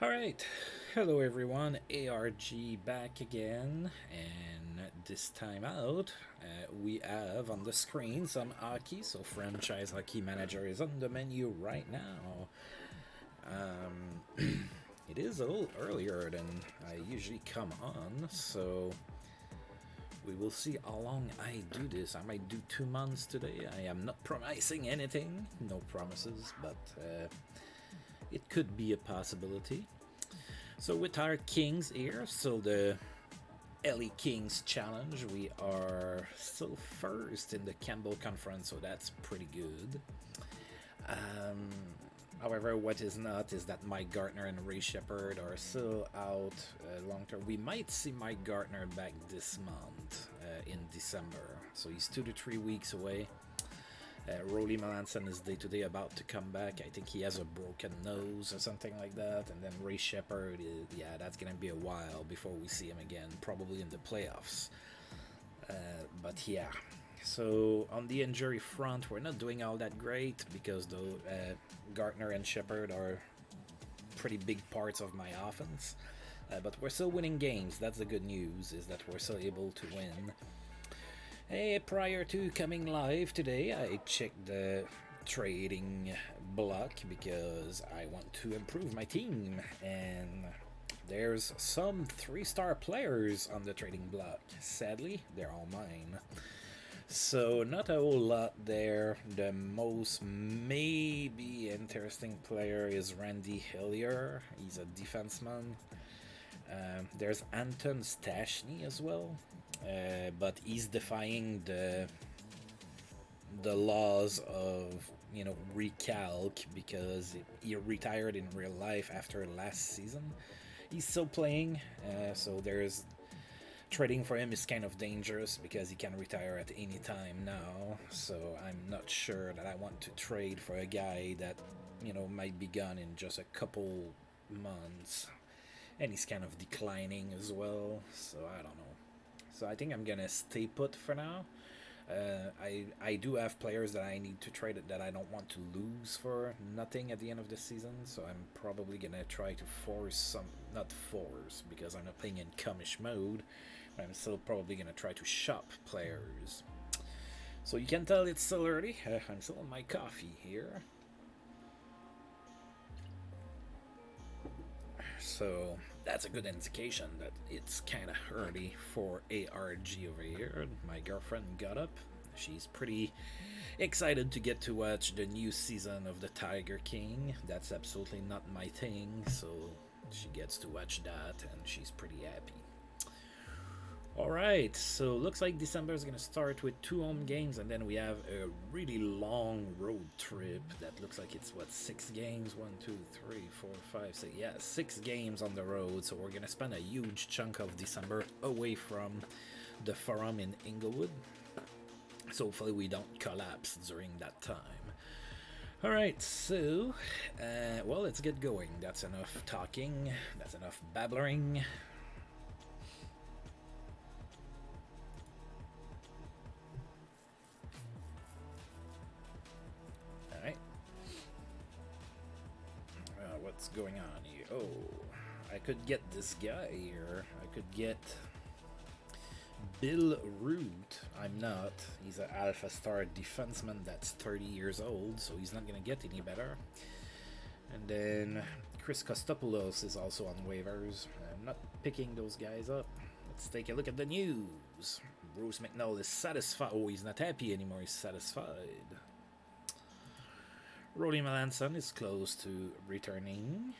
Alright, hello everyone, ARG back again, and this time out we have on the screen some hockey, so Franchise Hockey Manager is on the menu right now. It is a little earlier than I usually come on, so we will see how long I do this. I might do 2 months today. I am not promising anything, no promises, but it could be a possibility. So with our Kings here, so the LA Kings challenge, we are still first in the Campbell Conference, so that's pretty good. However, what is not is that Mike Gartner and Ray Shepard are still out long term. We might see Mike Gartner back this month in December, so he's 2 to 3 weeks away. Rolly Melanson is day-to-day about to come back. I think he has a broken nose or something like that. And then Ray Shepard, that's going to be a while before we see him again, probably in the playoffs. But yeah, so on the injury front, we're not doing all that great because though Gartner and Shepard are pretty big parts of my offense. But we're still winning games. That's the good news, is that we're still able to win. Hey, prior to coming live today, I checked the trading block because I want to improve my team, and there's some 3-star players on the trading block. Sadly, they're all mine. So not a whole lot there. The most maybe interesting player is Randy Hillier. He's a defenseman. There's Anton Stashny as well. But he's defying the laws of recalc because he retired in real life after last season. He's still playing, so there's trading for him is kind of dangerous because he can retire at any time now. So I'm not sure that I want to trade for a guy that might be gone in just a couple months, and he's kind of declining as well. So I don't know. So I think I'm gonna stay put for now. I do have players that I need to trade that I don't want to lose for nothing at the end of the season. So I'm probably gonna try to not force because I'm not playing in commish mode. But I'm still probably gonna try to shop players. So you can tell it's still early. I'm still on my coffee here. So that's a good indication that it's kind of early for ARG over here. My girlfriend got up. She's pretty excited to get to watch the new season of The Tiger King. That's absolutely not my thing, so she gets to watch that and she's pretty happy. Alright, so looks like December is going to start with 2 home games, and then we have a really long road trip that looks like it's, 6 games? 1, 2, 3, 4, 5, 6. Yeah, 6 games on the road, so we're going to spend a huge chunk of December away from the Forum in Inglewood. So hopefully we don't collapse during that time. Alright, so, let's get going. That's enough talking, that's enough babbling. What's going on here? Oh, I could get this guy here. I could get Bill Root. I'm not. He's an alpha star defenseman that's 30 years old, so he's not going to get any better. And then Chris Kostopoulos is also on waivers. I'm not picking those guys up. Let's take a look at the news. Bruce McNall is satisfied. Oh, he's not happy anymore. He's satisfied. Rolly Melanson is close to returning.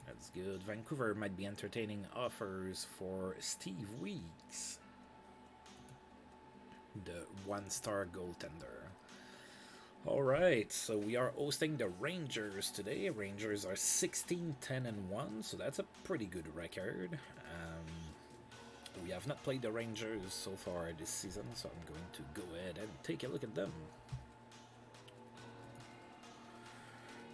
That's good. Vancouver might be entertaining offers for Steve Weeks, the 1-star goaltender. Alright, so we are hosting the Rangers today. Rangers are 16-10-1, so that's a pretty good record. We have not played the Rangers so far this season, so I'm going to go ahead and take a look at them.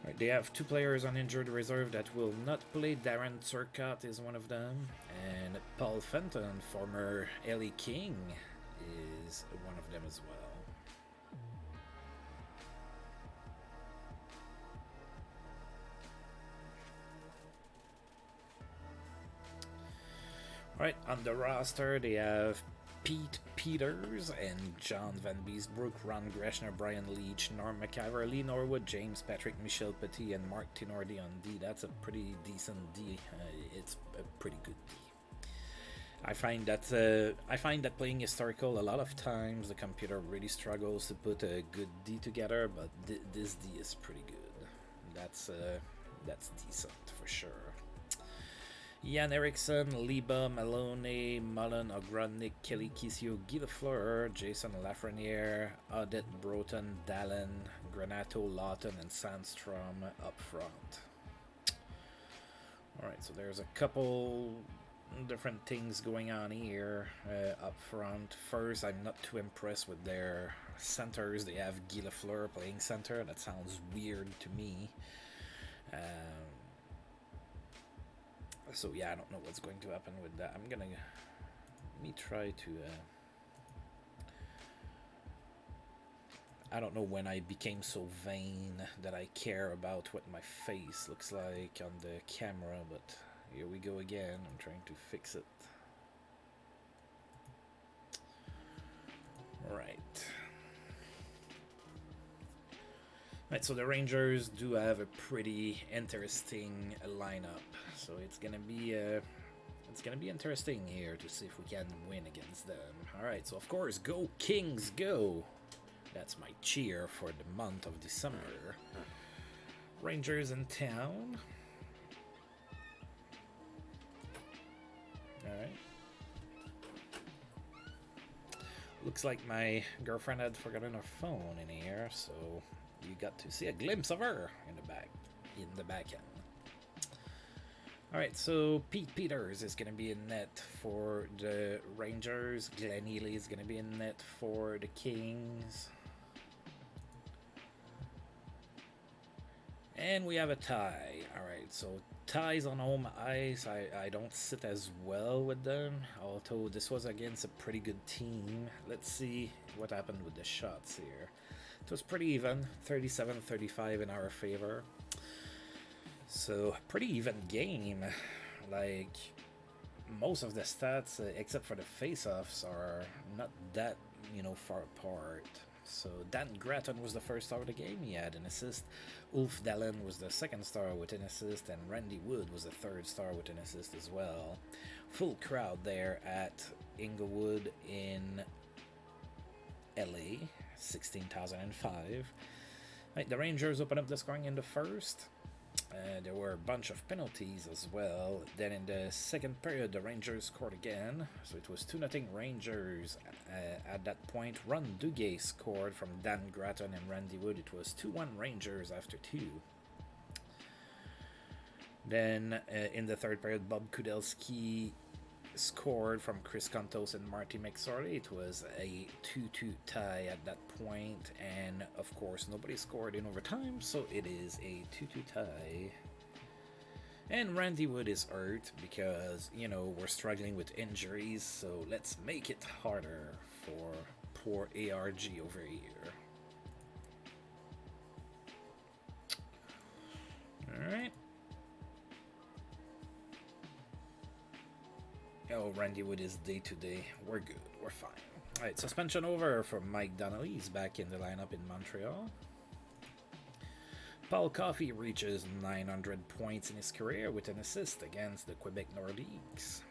Right, they have 2 players on injured reserve that will not play. Darren Turcotte is one of them, and Paul Fenton, former LA King, is one of them as well. Right, on the roster, they have Pete Peters and John Van Beesbrook, Ron Greshner, Brian Leach, Norm McIver, Lee Norwood, James Patrick, Michel Petit, and Mark Tinordi on D. That's a pretty decent D. It's a pretty good D. I find that playing historical, a lot of times the computer really struggles to put a good D together, but this D is pretty good. That's decent for sure. Jan Eriksson, Liba, Maloney, Mullen, Ogrodnik, Kelly Kisio, Guy Lafleur, Jason Lafreniere, Odette Broughton, Dallin, Granato, Lawton, and Sandstrom up front. Alright, so there's a couple different things going on here up front. First, I'm not too impressed with their centers. They have Guy Lafleur playing center. That sounds weird to me. So yeah, I don't know what's going to happen with that. Let me try to I don't know when I became so vain that I care about what my face looks like on the camera, but here we go again. I'm trying to fix it. Right. Right, so the Rangers do have a pretty interesting lineup. So it's gonna be interesting here to see if we can win against them. All right, so of course, go Kings, go! That's my cheer for the month of December. Rangers in town. All right. Looks like my girlfriend had forgotten her phone in here, so you got to see a glimpse of her in the back end. Alright, so Pete Peters is going to be in net for the Rangers. Glenn Healy is going to be in net for the Kings. And we have a tie. Alright, so ties on home ice, I don't sit as well with them, although this was against a pretty good team. Let's see what happened with the shots here. It was pretty even, 37-35 in our favor. So, pretty even game. Like, most of the stats, except for the face-offs, are not that, far apart. So, Dan Gratton was the first star of the game. He had an assist. Ulf Dallin was the second star with an assist. And Randy Wood was the third star with an assist as well. Full crowd there at Inglewood in LA. 16,005. Right, the Rangers open up the scoring in the first. There were a bunch of penalties as well. Then in the second period, the Rangers scored again. So it was 2-0 Rangers. At that point, Ron Duguay scored from Dan Gratton and Randy Wood. It was 2-1 Rangers after 2. Then in the third period, Bob Kudelski scored from Chris Contos and Marty McSorley. It was a 2-2 tie at that point, and of course nobody scored in overtime, so it is a 2-2 tie. And Randy Wood is hurt because, we're struggling with injuries, so let's make it harder for poor ARG over here. Alright. Oh, Randy Wood is day-to-day. We're good. We're fine. Alright, suspension over for Mike Donnelly. He's back in the lineup in Montreal. Paul Coffey reaches 900 points in his career with an assist against the Quebec Nordiques.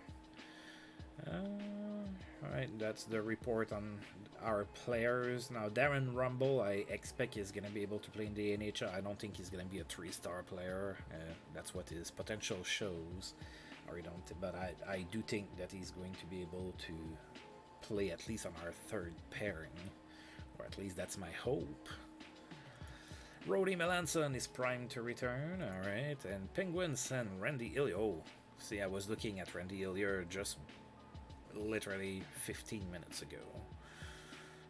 Alright, that's the report on our players. Now, Darren Rumble, I expect he's going to be able to play in the NHL. I don't think he's going to be a 3-star player. That's what his potential shows. Or don't, but I do think that he's going to be able to play at least on our third pairing, or at least that's my hope. Rody Melanson is primed to return, alright, and Penguins and Randy Hillier. Oh, see, I was looking at Randy Hillier just literally 15 minutes ago.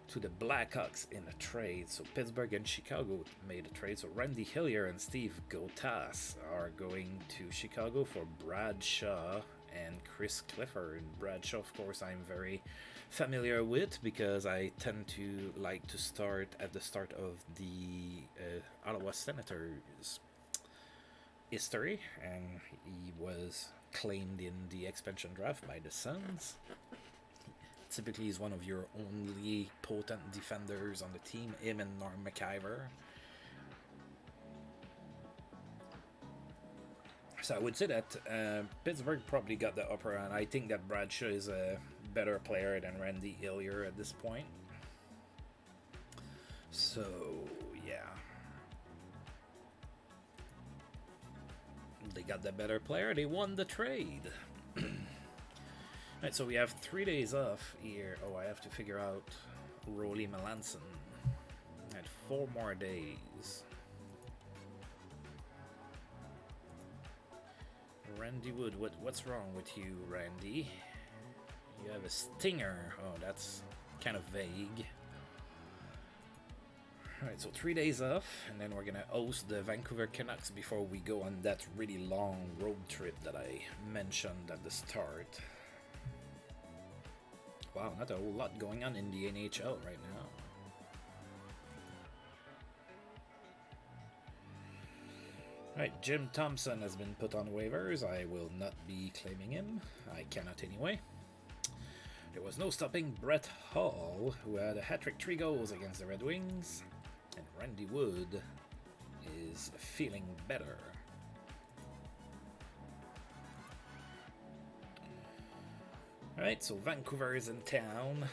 To the Blackhawks in a trade. So Pittsburgh and Chicago made a trade. So Randy Hillier and Steve Gotas are going to Chicago for Bradshaw and Chris Clifford. Bradshaw, of course, I'm very familiar with because I tend to like to start at the start of the Ottawa Senators history, and he was claimed in the expansion draft by the Suns. Typically, he's one of your only potent defenders on the team, him and Norm McIver. So I would say that Pittsburgh probably got the upper hand. I think that Bradshaw is a better player than Randy Hillier at this point. So, yeah. They got the better player. They won the trade. Right, so we have 3 days off here. Oh, I have to figure out Rolly Melanson. Right, 4 more days. Randy Wood, what's wrong with you, Randy? You have a stinger. Oh, that's kind of vague. Alright, so 3 days off, and then we're gonna host the Vancouver Canucks before we go on that really long road trip that I mentioned at the start. Wow, not a whole lot going on in the NHL right now. Alright, Jim Thompson has been put on waivers. I will not be claiming him. I cannot anyway. There was no stopping Brett Hull, who had a hat-trick 3 goals against the Red Wings. And Randy Wood is feeling better. Alright, so Vancouver is in town.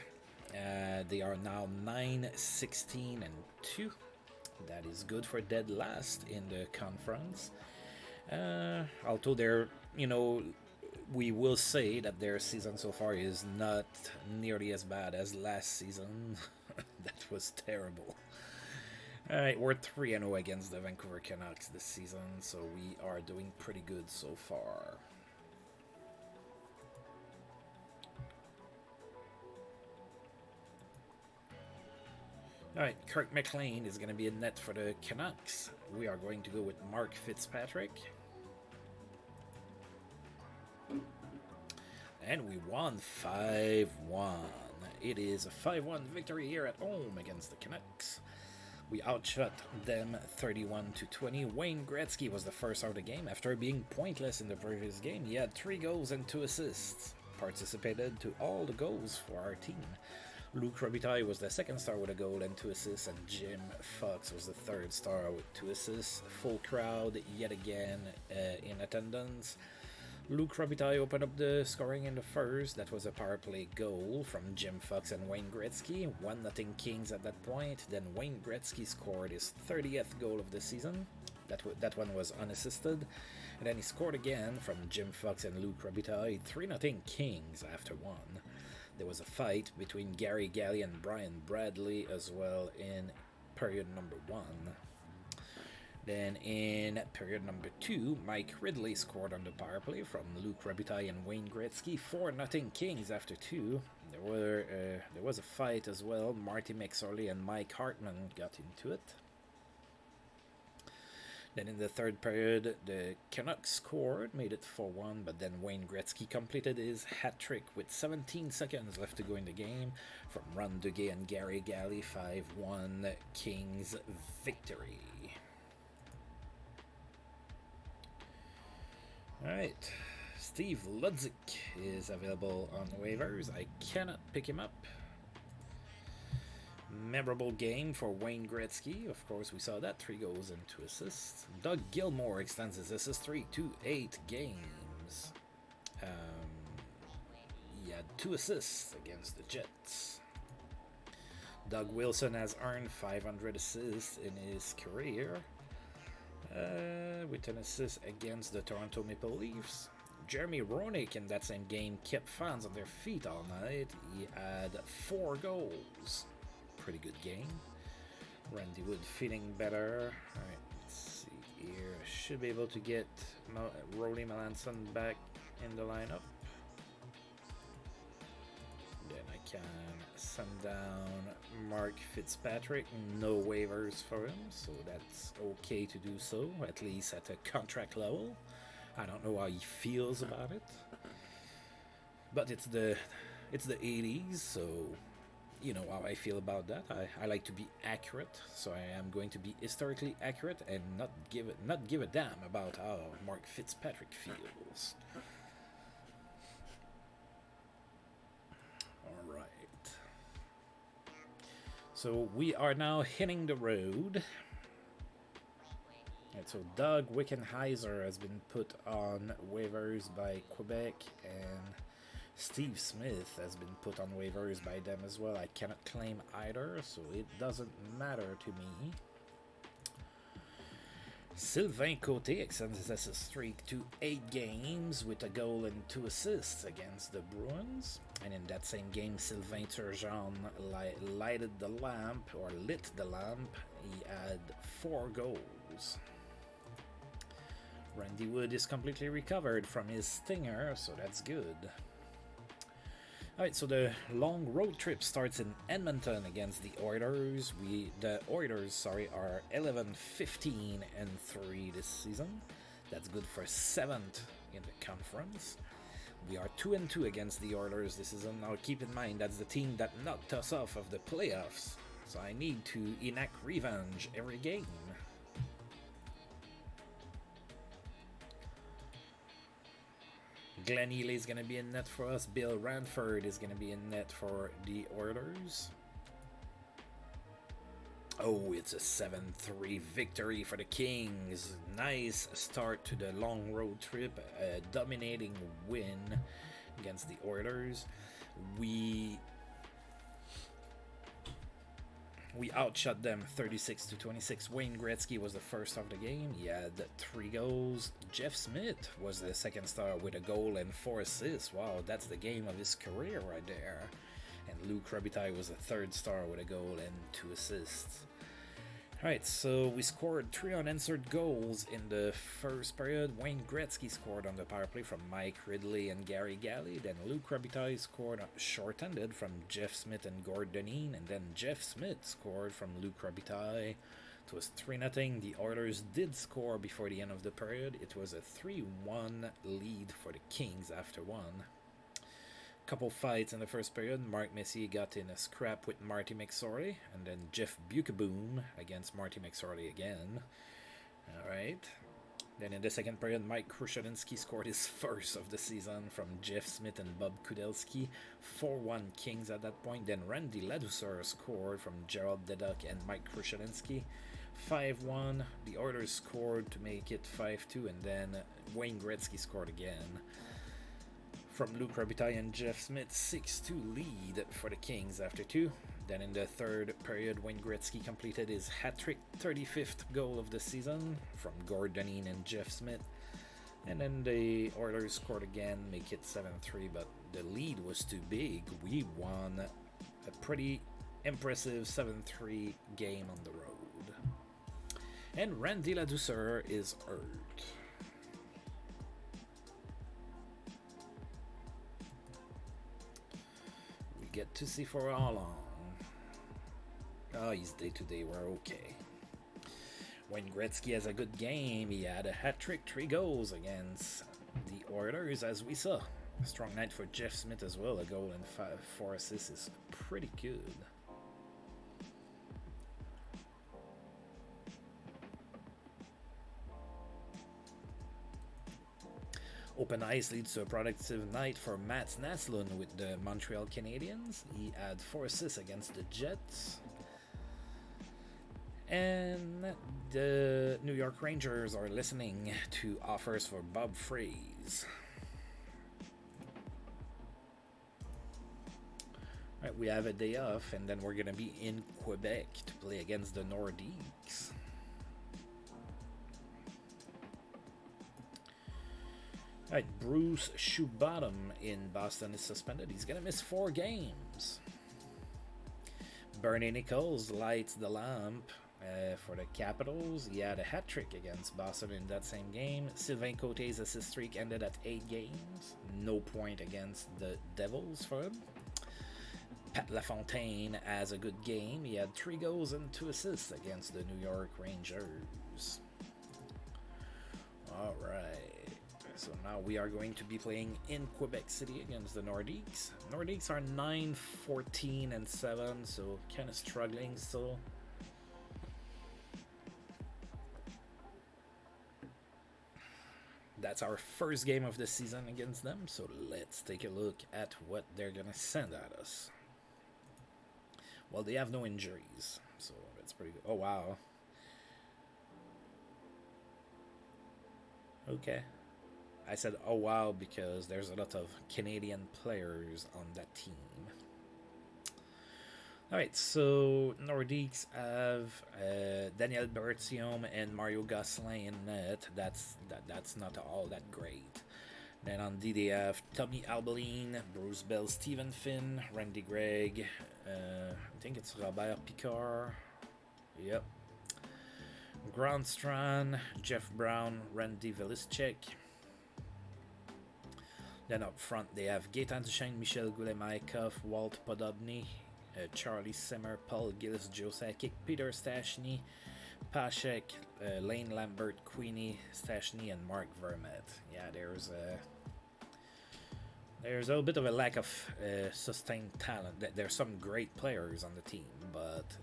They are now 9-16-2. That is good for dead last in the conference. Although they're, we will say that their season so far is not nearly as bad as last season. That was terrible. Alright, we're 3-0 against the Vancouver Canucks this season, so we are doing pretty good so far. Alright, Kirk Mclean is going to be in net for the Canucks. We are going to go with Mark Fitzpatrick. And we won 5-1. It is a 5-1 victory here at home against the Canucks. We outshot them 31-20. Wayne Gretzky was the first out of the game. After being pointless in the previous game, he had 3 goals and 2 assists. Participated to all the goals for our team. Luc Robitaille was the second star with a goal and 2 assists, and Jim Fox was the third star with 2 assists. Full crowd yet again in attendance. Luc Robitaille opened up the scoring in the first. That was a power play goal from Jim Fox and Wayne Gretzky. 1-0 Kings at that point. Then Wayne Gretzky scored his 30th goal of the season. That one was unassisted. And then he scored again from Jim Fox and Luc Robitaille. 3-0 Kings after 1. There was a fight between Gary Galley and Brian Bradley as well in period number 1. Then in period number 2, Mike Ridley scored on the power play from Luc Robitaille and Wayne Gretzky. 4-0 Kings after 2. There was a fight as well. Marty McSorley and Mike Hartman got into it. Then in the third period, the Canucks scored, made it 4-1, but then Wayne Gretzky completed his hat-trick with 17 seconds left to go in the game from Ron Duguay and Gary Galley. 5-1 Kings victory. Alright, Steve Ludzik is available on waivers. I cannot pick him up. Memorable game for Wayne Gretzky. Of course, we saw that. 3 goals and 2 assists. Doug Gilmour extends his assist streak to 8 games. He had 2 assists against the Jets. Doug Wilson has earned 500 assists in his career. With an assist against the Toronto Maple Leafs. Jeremy Roenick in that same game kept fans on their feet all night. He had 4 goals. Pretty good game. Randy Wood feeling better. Alright, let's see here. Should be able to get Rolly Melanson back in the lineup. Then I can send down Mark Fitzpatrick. No waivers for him, so that's okay to do so, at least at a contract level. I don't know how he feels about it, but it's the 80s, so you know how I feel about that. I like to be accurate, so I am going to be historically accurate and not give a damn about how Mark Fitzpatrick feels. All right. So we are now hitting the road. And so Doug Wickenheiser has been put on waivers by Quebec, and Steve Smith has been put on waivers by them as well. I cannot claim either, so it doesn't matter to me. Sylvain Côté extends his assist streak to 8 games with a goal and 2 assists against the Bruins. And in that same game, Sylvain Turgeon lit the lamp. He had 4 goals. Randy Wood is completely recovered from his stinger, so that's good. Alright, so the long road trip starts in Edmonton against the Oilers. The Oilers are 11-15-3 this season. That's good for 7th in the conference. We are 2-2 against the Oilers this season. Now keep in mind that's the team that knocked us off of the playoffs. So I need to enact revenge every game. Glenn Ely is going to be in net for us. Bill Ranford is going to be in net for the Oilers. Oh, it's a 7-3 victory for the Kings. Nice start to the long road trip. A dominating win against the Oilers. We outshot them 36-26. Wayne Gretzky was the first of the game. He had 3 goals. Jeff Smith was the second star with a goal and 4 assists. Wow, that's the game of his career right there. And Luc Robitaille was the third star with a goal and 2 assists. Alright, so we scored 3 unanswered goals in the first period. Wayne Gretzky scored on the power play from Mike Ridley and Gary Galley. Then Luc Robitaille scored short-handed from Jeff Smith and Gord Dineen. And then Jeff Smith scored from Luc Robitaille. It was 3-0. The Oilers did score before the end of the period. It was a 3-1 lead for the Kings after 1. Couple fights in the first period. Mark Messier got in a scrap with Marty McSorley, and then Jeff Bucheboom against Marty McSorley again. Alright. Then in the second period, Mike Krushelinski scored his first of the season from Jeff Smith and Bob Kudelski. 4-1 Kings at that point. Then Randy Ladouceur scored from Gerald Deduck and Mike Krushelinski. 5-1. The Oilers scored to make it 5-2, and then Wayne Gretzky scored again. From Luc Robitaille and Jeff Smith, 6-2 lead for the Kings after 2. Then in the third period, Wayne Gretzky completed his hat-trick 35th goal of the season from Gord Dineen and Jeff Smith. And then the Oilers scored again, make it 7-3, but the lead was too big. We won a pretty impressive 7-3 game on the road. And Randy Ladouceur is hurt. Get to see for how long. Oh, he's day-to-day, we're okay. Wayne Gretzky has a good game. He had a hat-trick, 3 goals against the Oilers, as we saw. A strong night for Jeff Smith as well. A goal and 4 assists is pretty good. Open ice leads to a productive night for Mats Naslund with the Montreal Canadiens. He had 4 assists against the Jets. And the New York Rangers are listening to offers for Bob Fraze. Alright, we have a day off, and then we're going to be in Quebec to play against the Nordiques. Alright, Bruce Shoebottom in Boston is suspended. He's going to miss 4 games. Bernie Nichols lights the lamp for the Capitals. He had a hat-trick against Boston in that same game. Sylvain Côté's assist streak ended at 8 games. No point against the Devils for him. Pat LaFontaine has a good game. He had 3 goals and 2 assists against the New York Rangers. Alright. So now we are going to be playing in Quebec City against the Nordiques. Nordiques are 9-14-7, so kind of struggling still. That's our first game of the season against them, so let's take a look at what they're gonna send at us. Well, they have no injuries, so that's pretty good. Oh, wow. Okay. I said, oh, wow, because there's a lot of Canadian players on that team. Alright, so Nordiques have Daniel Bertium and Mario Gosselin in net. That's not all that great. Then on D they have Tommy Albeline, Bruce Bell, Stephen Finn, Randy Gregg, I think it's Robert Picard. Yep. Grandstrand, Jeff Brown, Randy Velischek. Then up front they have Gaetan Duchesne, Michel Goulet-Maïkov, Walt Podobny, Charlie Simmer, Paul Gillis, Joe Sakic, Peter Stachny, Pashek, Lane Lambert, Queenie Stachny, and Mark Vermette. Yeah, there's a bit of a lack of sustained talent. There's some great players on the team, but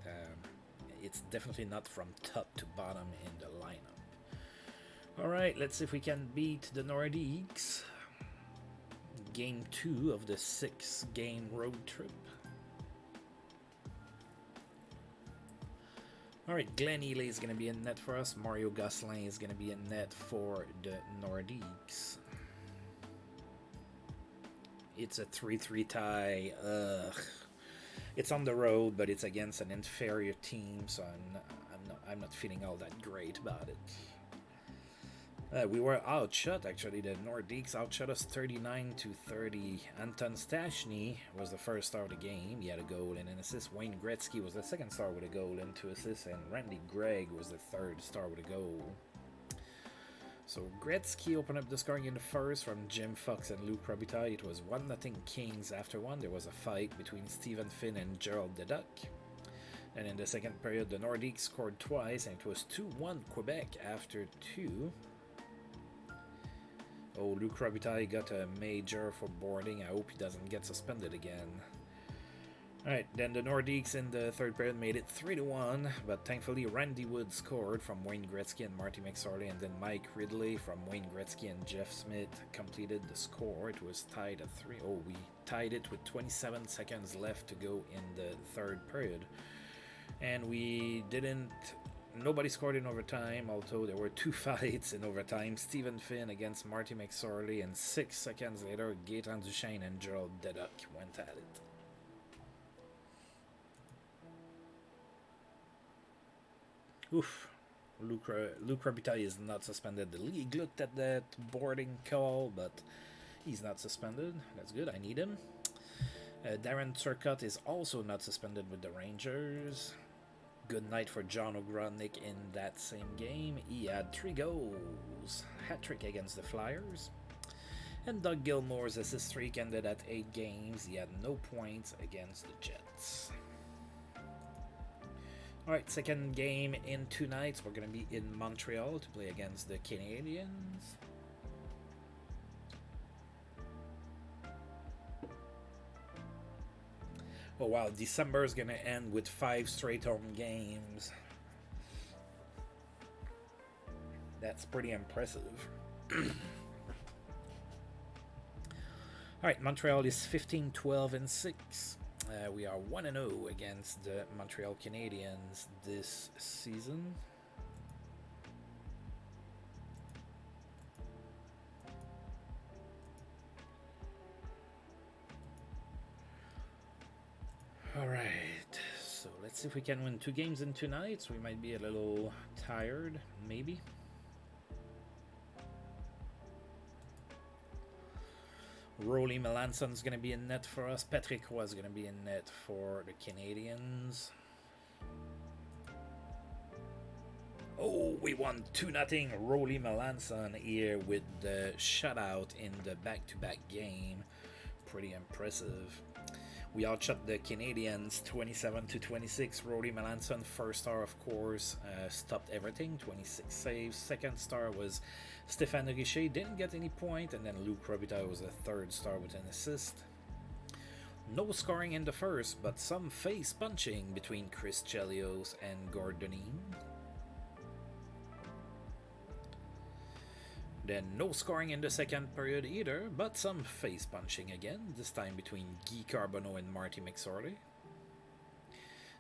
it's definitely not from top to bottom in the lineup. Alright, let's see if we can beat the Nordiques. Game 2 of the 6-game road trip. Alright, Glenn Ely is going to be in net for us. Mario Gosselin is going to be in net for the Nordiques. It's a 3-3 tie. It's on the road, but it's against an inferior team, so I'm not feeling all that great about it. We were outshot, actually. The Nordiques outshot us 39-30. Anton Stachny was the first star of the game. He had a goal and an assist. Wayne Gretzky was the second star with a goal and 2 assists. And Randy Gregg was the third star with a goal. So Gretzky opened up the scoring in the first from Jim Fox and Luc Robitaille. It was 1-0 Kings after one. There was a fight between Stephen Finn and Gerald Deduck. And in the second period, the Nordiques scored twice, and it was 2-1 Quebec after 2. Oh, Luc Robitaille got a major for boarding. I hope he doesn't get suspended again. Alright, then the Nordiques in the third period made it 3-1, but thankfully Randy Wood scored from Wayne Gretzky and Marty McSorley, and then Mike Ridley from Wayne Gretzky and Jeff Smith completed the score. It was tied at 3. Oh, we tied it with 27 seconds left to go in the third period. And nobody scored in overtime, although there were 2 fights in overtime. Stephen Finn against Marty McSorley, and 6 seconds later, Gaetan Duchesne and Gerald Deduck went at it. Oof. Luc Robitaille is not suspended. The league looked at that boarding call, but he's not suspended. That's good, I need him. Darren Turcotte is also not suspended with the Rangers. Good night for John Ogrodnik in that same game. He had 3 goals. Hat-trick against the Flyers. And Doug Gilmore's assist streak ended at 8 games. He had no points against the Jets. Alright, second game in 2 nights. We're going to be in Montreal to play against the Canadiens. Oh wow, December is going to end with 5 straight home games. That's pretty impressive. Alright, Montreal is 15-12-6. We are 1-0 against the Montreal Canadiens this season. Alright, so let's see if we can win 2 games in 2 nights. We might be a little tired, maybe. Rolly Melanson's going to be in net for us. Patrick Roy is going to be in net for the Canadiens. Oh, we won 2-0. Rolly Melanson here with the shutout in the back-to-back game. Pretty impressive. We outshot the Canadians 27-26. Roddy Melanson, first star, of course, stopped everything. 26 saves. Second star was Stéphane Richer, didn't get any point, and then Luc Robitaille was the third star with an assist. No scoring in the first, but some face punching between Chris Chelios and Gordonine. Then no scoring in the second period either, but some face punching again, this time between Guy Carbonneau and Marty McSorley.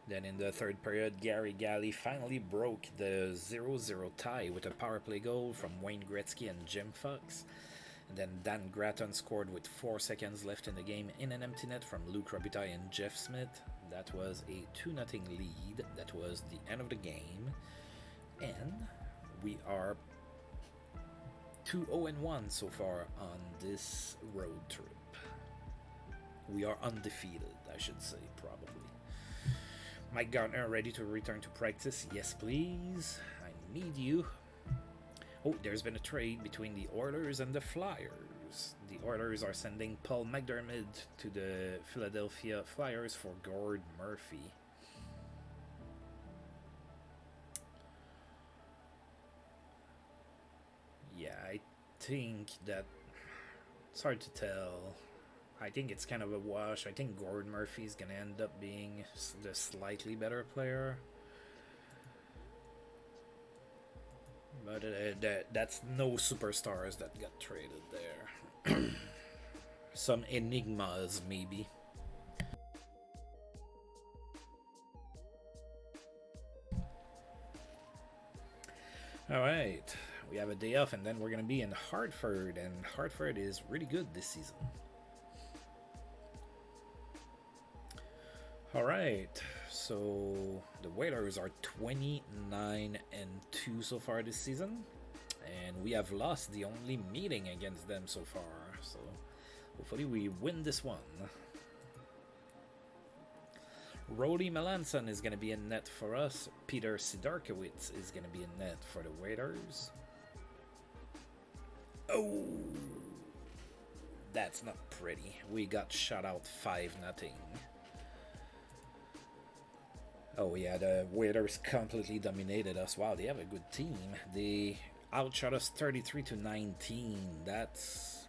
Then in the third period, Gary Galley finally broke the 0-0 tie with a power play goal from Wayne Gretzky and Jim Fox. And then Dan Gratton scored with 4 seconds left in the game in an empty net from Luc Robitaille and Jeff Smith. That was a 2-0 lead. That was the end of the game. And we are 2-0-1 so far on this road trip. We are undefeated, I should say, probably. Mike Gardner ready to return to practice? Yes, please. I need you. Oh, there's been a trade between the Oilers and the Flyers. The Oilers are sending Paul McDermott to the Philadelphia Flyers for Gord Murphy. Yeah, I think that it's hard to tell. I think it's kind of a wash. I think Gord Murphy's going to end up being the slightly better player. But that's no superstars that got traded there. Some enigmas, maybe. Alright, we have a day off and then we're going to be in Hartford. And Hartford is really good this season. Alright, so the Waivers are 29-2 so far this season, and we have lost the only meeting against them so far, so hopefully we win this one. Roddy Melanson is going to be in net for us. Peter Sidarkiewicz is going to be in net for the Waivers. Oh, that's not pretty. We got shut out 5-0. Oh yeah, the Waivers completely dominated us. Wow, they have a good team. They outshot us 33-19. That's...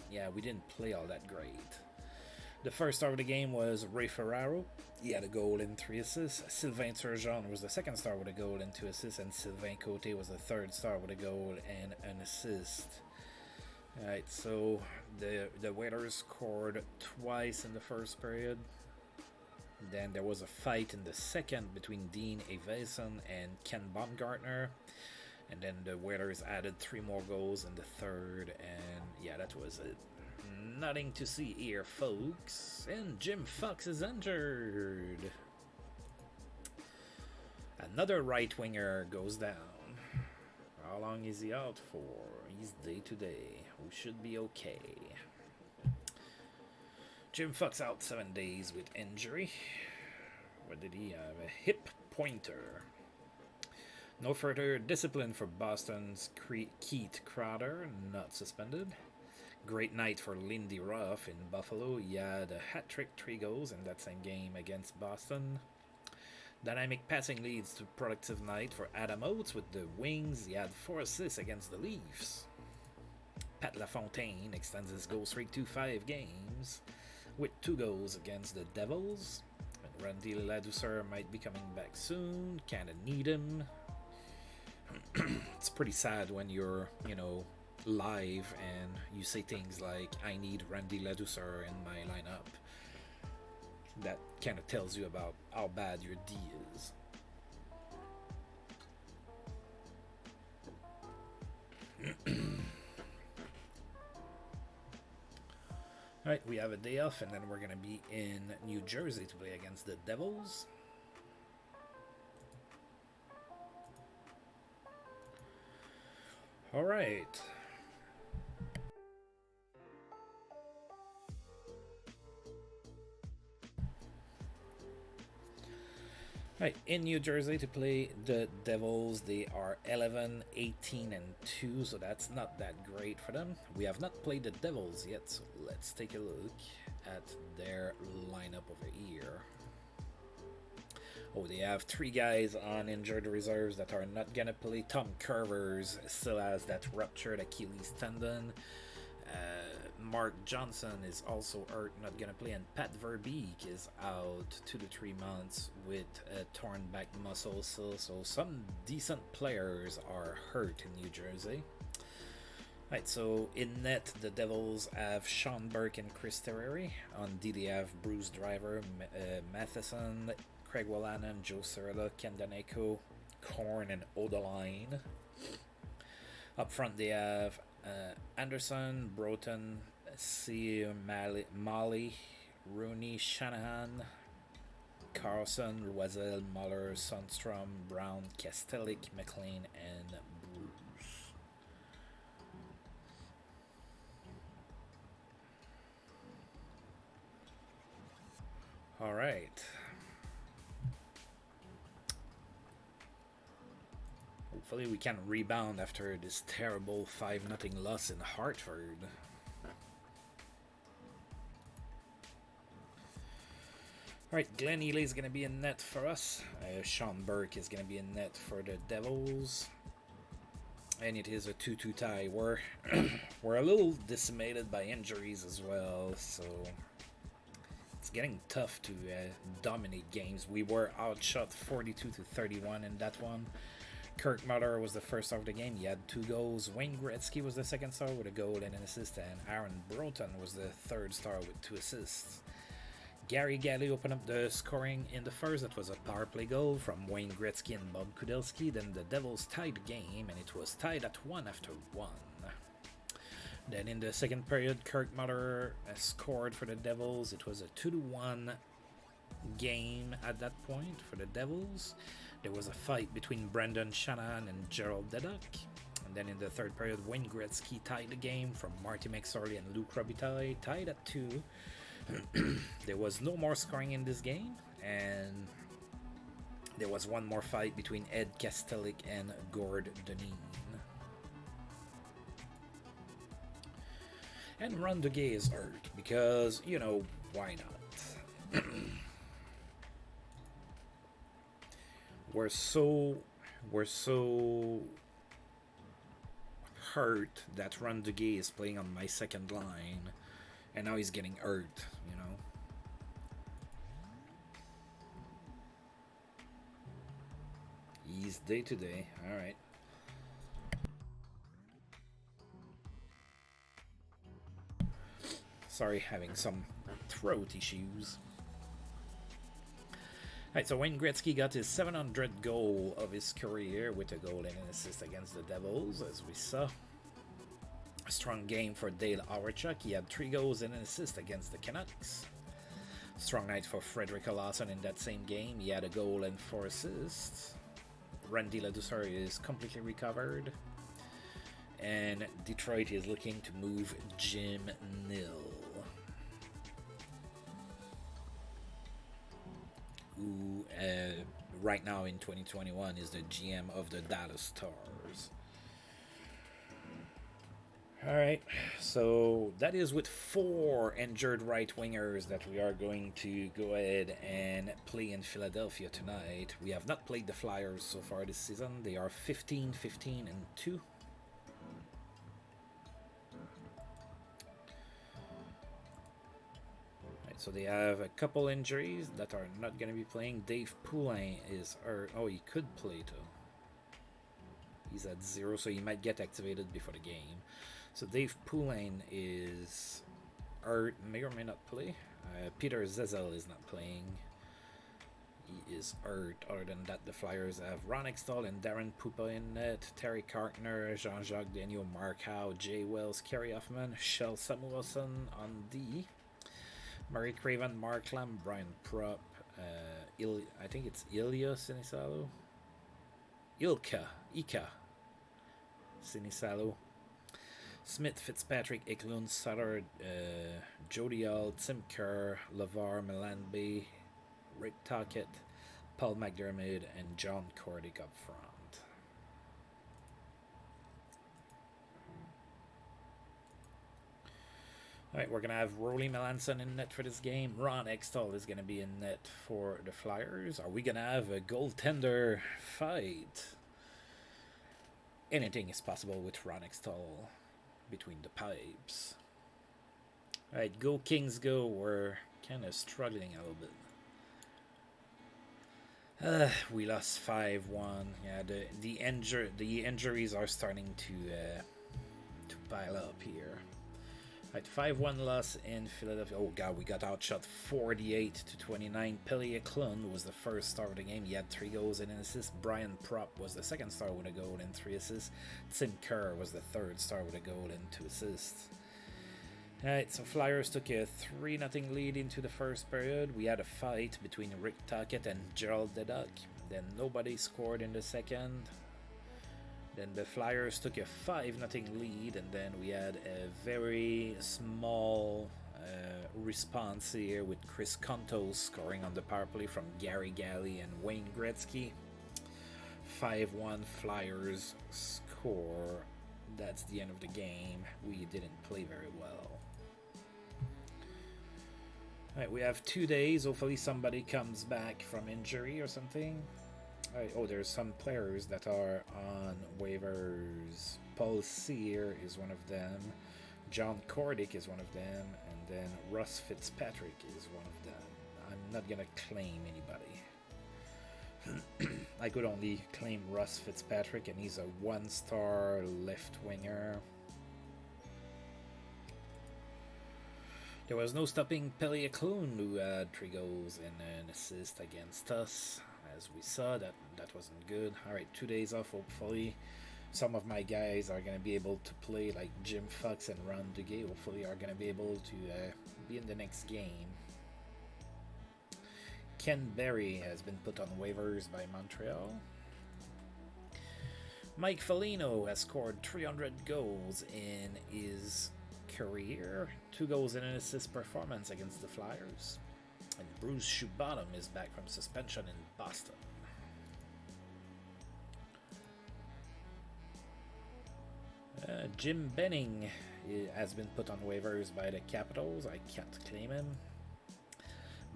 yeah, we didn't play all that great. The first star of the game was Ray Ferraro. He had a goal and 3 assists. Sylvain Turgeon was the second star with a goal and 2 assists. And Sylvain Côté was the third star with a goal and an assist. Alright, so the Waivers scored twice in the first period. Then there was a fight in the second between Dean Evason and Ken Baumgartner. And then the Waivers added 3 more goals in the third. And yeah, that was it. Nothing to see here, folks. And Jim Fox is injured. Another right winger goes down. How long is he out for? He's day to day. We should be okay. Jim Fox out 7 days with injury. What did he have? A hip pointer. No further discipline for Boston's Keith Crowder, not suspended. Great night for Lindy Ruff in Buffalo. He had a hat-trick, 3 goals in that same game against Boston. Dynamic passing leads to productive night for Adam Oates with the Wings. He had 4 assists against the Leafs. Pat LaFontaine extends his goal streak to 5 games with 2 goals against the Devils. And Randy Ladouceur might be coming back soon. Kinda need him. It's pretty sad when you're, live and you say things like, I need Randy Ladouceur in my lineup. That kind of tells you about how bad your D is. Alright, we have a day off and then we're going to be in New Jersey to play against the Devils. Alright. Right, in New Jersey to play the Devils. They are 11, 18, and 2, so that's not that great for them. We have not played the Devils yet, so let's take a look. at their lineup over here. Oh, they have 3 guys on injured reserves that are not gonna play. Tom Curvers still has that ruptured Achilles tendon. Mark Johnson is also hurt, not gonna play, and Pat Verbeek is out 2 to 3 months with a torn back muscle. So some decent players are hurt in New Jersey. Right, so in net, the Devils have Sean Burke and Chris Terreri. On D, they have Bruce Driver, Matheson, Craig Wallanan, Joe Cirella, Ken Daneko, Korn, and Odeline. Up front, they have Anderson, Broughton, C. Molly, Rooney, Shanahan, Carlson, Loisel, Muller, Sundstrom, Brown, Kastelik, Mclean, and Bruce. All right. Hopefully we can rebound after this terrible 5-0 loss in Hartford. Alright, Glenn Ely is going to be in net for us. Sean Burke is going to be in net for the Devils. And it is a 2-2 tie. We're a little decimated by injuries as well, so it's getting tough to dominate games. We were outshot 42-31 in that one. Kirk Muller was the first star of the game. He had 2 goals. Wayne Gretzky was the second star with a goal and an assist. And Aaron Broughton was the third star with 2 assists. Gary Galley opened up the scoring in the first. That was a power play goal from Wayne Gretzky and Bob Kudelski. Then the Devils tied the game, and it was tied at 1 after 1. Then in the second period, Kirk Muller scored for the Devils. It was a 2-1 game at that point for the Devils. There was a fight between Brendan Shanahan and Gerald Deduck. And then in the third period, Wayne Gretzky tied the game from Marty McSorley and Luc Robitaille, tied at 2. There was no more scoring in this game, and there was one more fight between Ed Kastelik and Gord Deneen. And Ron Duguay is hurt because, you know, why not? We're so hurt that Ron Duguay is playing on my second line, and now he's getting hurt, you know. He's day to day. All right. Sorry, having some throat issues. Alright, so Wayne Gretzky got his 700th goal of his career with a goal and an assist against the Devils, as we saw. A strong game for Dale Hawerchuk. He had 3 goals and an assist against the Canucks. Strong night for Frederick Olausson in that same game. He had a goal and 4 assists. Randy Ladouceur is completely recovered. And Detroit is looking to move Jim Nill, who right now in 2021 is the GM of the Dallas Stars. Alright, so that is with 4 injured right wingers that we are going to go ahead and play in Philadelphia tonight. We have not played the Flyers so far this season. They are 15-15-2. So they have a couple injuries that are not going to be playing. Dave Poulin is hurt. Oh, he could play too. He's at 0, so he might get activated before the game. So Dave Poulin is hurt, may or may not play. Peter Zezel is not playing. He is hurt. Other than that, the Flyers have Ron Extall and Darren Pupa in net, Terry Cartner, Jean-Jacques Daniel, Mark Howe, Jay Wells, Kerry Hoffman, Shel Samuelson on D. Murray Craven, Mark Lamb, Brian Prupp, I think it's Ilya Sinisalo. Ika Sinisalo. Smith, Fitzpatrick, Eklund, Sutter, Jody Hall, Tim Kerr, LeVar, Melanby, Rick Tockett, Paul McDermott, and John Cordick up front. Alright, we're going to have Rolly Melanson in net for this game. Ron Extall is going to be in net for the Flyers. Are we going to have a goaltender fight? Anything is possible with Ron Extall between the pipes. Alright, go Kings go. We're kind of struggling a little bit. We lost 5-1. Yeah, the injuries are starting to pile up here. Right, 5-1 loss in Philadelphia. Oh god, we got outshot 48-29. Mclean was the first star of the game. He had 3 goals and an assist. Brian Propp was the second star with a goal and 3 assists. Tim Kerr was the third star with a goal and 2 assists. Alright, so Flyers took a 3-0 lead into the first period. We had a fight between Rick Tocchet and Gerald Deduck. Then nobody scored in the second. Then the Flyers took a 5-0 lead, and then we had a very small response here with Chris Contos scoring on the power play from Gary Galley and Wayne Gretzky. 5-1 Flyers score. That's the end of the game. We didn't play very well. Alright, we have 2 days. Hopefully somebody comes back from injury or something. Oh, there's some players that are on waivers. Paul Sear is one of them. John Cordick is one of them. And then Russ Fitzpatrick is one of them. I'm not going to claim anybody. I could only claim Russ Fitzpatrick, and he's a 1-star left winger. There was no stopping Mclean, who had 3 goals and an assist against us. As we saw, that wasn't good. Alright, 2 days off, hopefully. Some of my guys are going to be able to play, like Jim Fox and Ron Duguay, hopefully are going to be able to be in the next game. Ken Berry has been put on waivers by Montreal. Mike Foligno has scored 300 goals in his career. 2 goals and an assist performance against the Flyers. And Bruce Shoebottom is back from suspension in Boston. Jim Benning has been put on waivers by the Capitals. I can't claim him.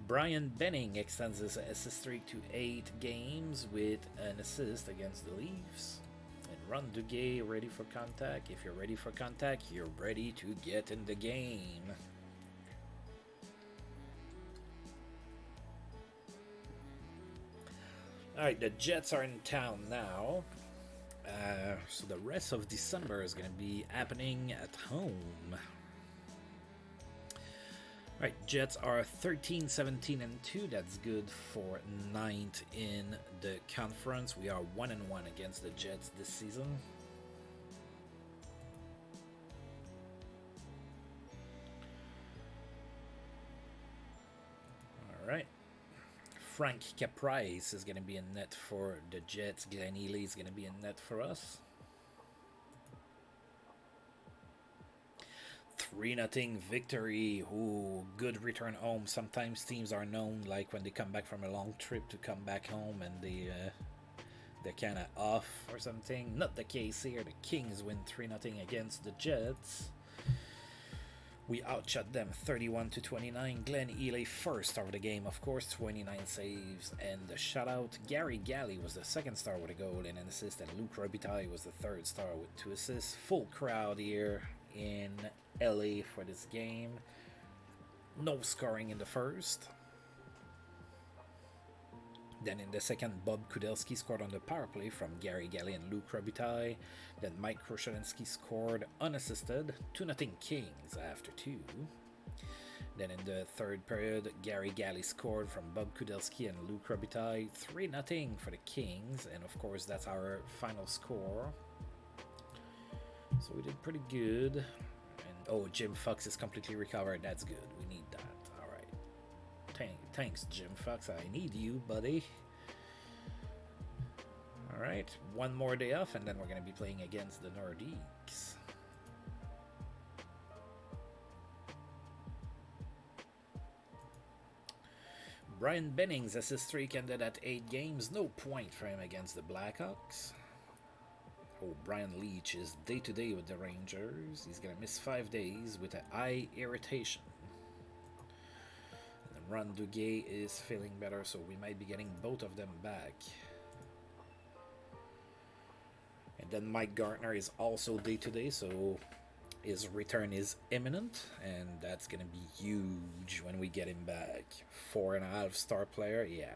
Brian Benning extends his assist streak to 8 games with an assist against the Leafs. And Ron Duguay ready for contact. If you're ready for contact, you're ready to get in the game. Alright, the Jets are in town now. So the rest of December is going to be happening at home. Alright, Jets are 13-17-2. That's good for 9th in the conference. We are 1-1 against the Jets this season. Alright. Frank Caprice is going to be in net for the Jets. Glenn Ely is going to be in net for us. 3-0 victory. Ooh, good return home. Sometimes teams are known, like when they come back from a long trip, to come back home and they're kind of off or something. Not the case here. The Kings win 3-0 against the Jets. We outshot them 31-29. Glenn Ely first star of the game, of course, 29 saves and the shutout. Gary Galley was the second star with a goal and an assist, and Luc Robitaille was the third star with 2 assists. Full crowd here in LA for this game. No scoring in the first. Then in the second, Bob Kudelski scored on the power play from Gary Galley and Luc Robitaille. Then Mike Krushelinski scored unassisted. 2-0 Kings after 2. Then in the third period, Gary Galley scored from Bob Kudelski and Luc Robitaille. 3-0 for the Kings. And of course, that's our final score. So we did pretty good. And oh, Jim Fox is completely recovered. That's good. We need that. Thanks, Jim Fox. I need you, buddy. Alright, one more day off, and then we're going to be playing against the Nordiques. Brian Benning's assist streak ended at 8 games. No point for him against the Blackhawks. Oh, Brian Leach is day-to-day with the Rangers. He's going to miss 5 days with an eye irritation. And Ron Duguay is feeling better, so we might be getting both of them back. And then Mike Gartner is also day-to-day, so his return is imminent, and that's going to be huge when we get him back. 4.5-star player, yeah.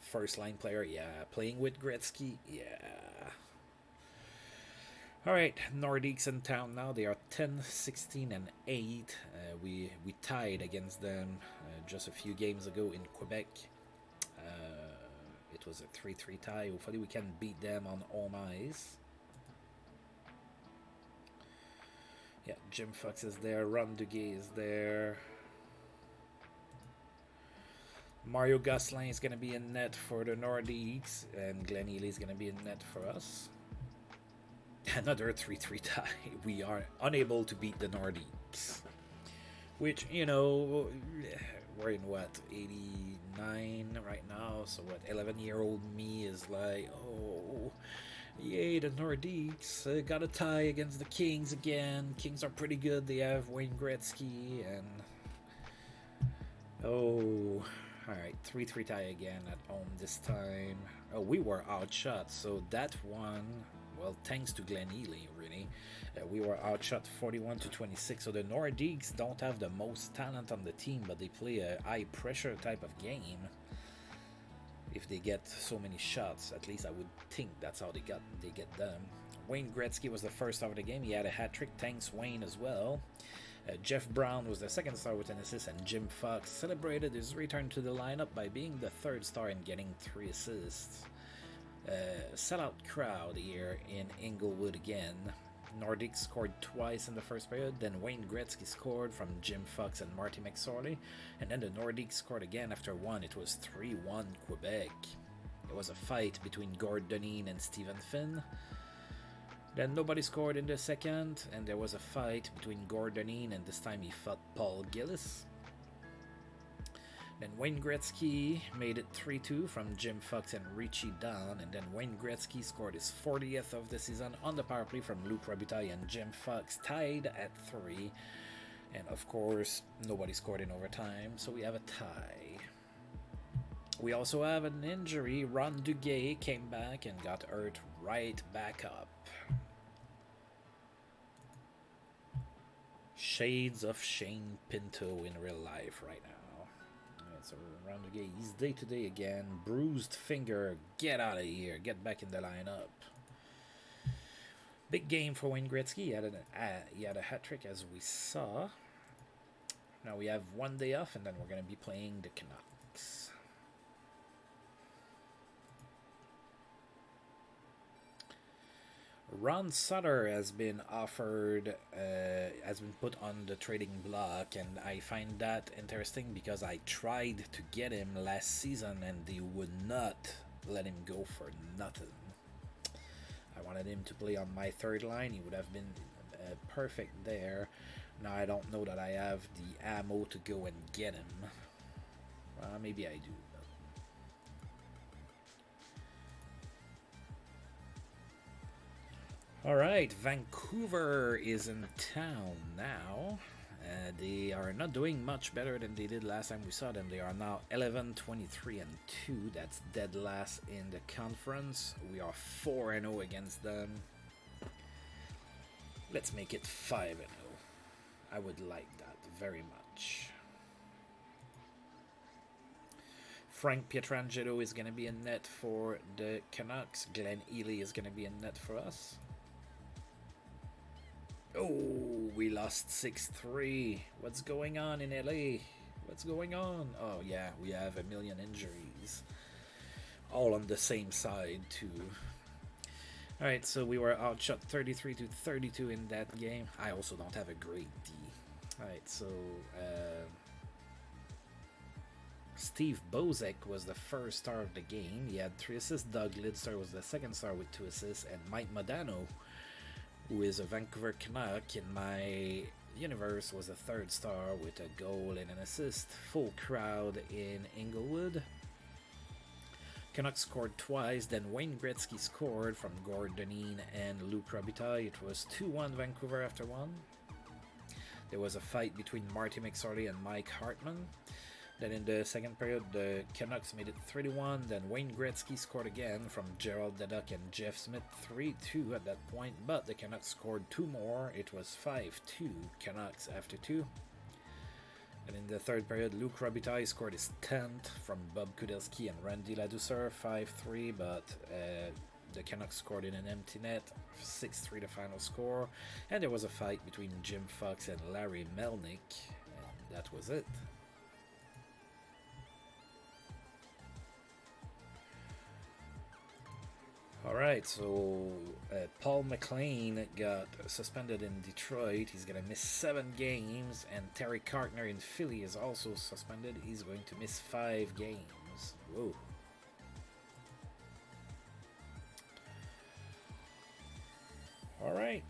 First-line player, yeah. Playing with Gretzky, yeah. Alright, Nordiques in town now. They are 10, 16, and 8. We tied against them just a few games ago in Quebec. It was a 3-3 tie. Hopefully we can beat them on home ice. Yeah, Jim Fox is there. Ron Duguay is there. Mario Gosselin is going to be in net for the Nordiques. And Glenn Healy is going to be in net for us. Another 3-3 tie. We are unable to beat the Nordiques. Which, you know, we're in what, 89 right now? So what, 11-year-old me is like, oh, yay, the Nordiques got a tie against the Kings again. Kings are pretty good. They have Wayne Gretzky and... Oh, alright, 3-3 tie again at home this time. Oh, we were outshot, so that one... Well, thanks to Glenn Healy, really. We were outshot 41-26, so the Nordiques don't have the most talent on the team, but they play a high-pressure type of game. If they get so many shots, at least I would think that's how they get them. Wayne Gretzky was the first star of the game. He had a hat-trick. Thanks, Wayne, as well. Jeff Brown was the second star with an assist, and Jim Fox celebrated his return to the lineup by being the third star and getting 3 assists. Sellout crowd here in Inglewood again. Nordic scored twice in the first period, then Wayne Gretzky scored from Jim Fox and Marty McSorley, and then the Nordic scored again after one. It was 3-1 Quebec. There was a fight between Gord Duneen and Stephen Finn. Then nobody scored in the second, and there was a fight between Gord Duneen, and this time he fought Paul Gillis. Then Wayne Gretzky made it 3-2 from Jim Fox and Richie Down, and then Wayne Gretzky scored his 40th of the season on the power play from Luc Robitaille, and Jim Fox tied at 3. And of course, nobody scored in overtime, so we have a tie. We also have an injury. Ron Duguay came back and got hurt right back up. Shades of Shane Pinto in real life right now. So Ron Duguay, he's day-to-day again. Bruised finger. Get out of here. Get back in the lineup. Big game for Wayne Gretzky. He had a hat-trick, as we saw. Now we have 1 day off, and then we're going to be playing the Canucks. Ron Sutter has been offered, has been put on the trading block, and I find that interesting because I tried to get him last season and they would not let him go for nothing. I wanted him to play on my third line. He would have been perfect there. Now I don't know that I have the ammo to go and get him. Maybe I do. Alright, Vancouver is in town now. They are not doing much better than they did last time we saw them. They are now 11, 23, and 2. That's dead last in the conference. We are 4-0 against them. Let's make it 5-0. I would like that very much. Frank Pietrangelo is going to be in net for the Canucks. Glenn Healy is going to be in net for us. Oh, we lost 6-3. What's going on in LA? What's going on? Oh, yeah, we have a million injuries. All on the same side, too. Alright, so we were outshot 33-32 in that game. I also don't have a great D. Alright, so... Steve Bozek was the first star of the game. He had 3 assists. Doug Lidster was the second star with 2 assists. And Mike Modano, who is a Vancouver Canuck in my universe, was the third star with a goal and an assist. Full crowd in Inglewood. Canucks scored twice, then Wayne Gretzky scored from Gord Deneen and Luc Robitaille. It was 2-1 Vancouver after one. There was a fight between Marty McSorley and Mike Hartman. Then in the second period, the Canucks made it 3-1. Then Wayne Gretzky scored again from Gerald Deduck and Jeff Smith, 3-2 at that point. But the Canucks scored two more. It was 5-2 Canucks after two. And in the third period, Luc Robitaille scored his 10th from Bob Kudelski and Randy Ladouceur, 5-3. But the Canucks scored in an empty net, 6-3 the final score. And there was a fight between Jim Fox and Larry Melnick. And that was it. Alright, so Paul Mclean got suspended in Detroit. He's going to miss 7 games. And Terry Cartner in Philly is also suspended. He's going to miss 5 games. Whoa. Alright.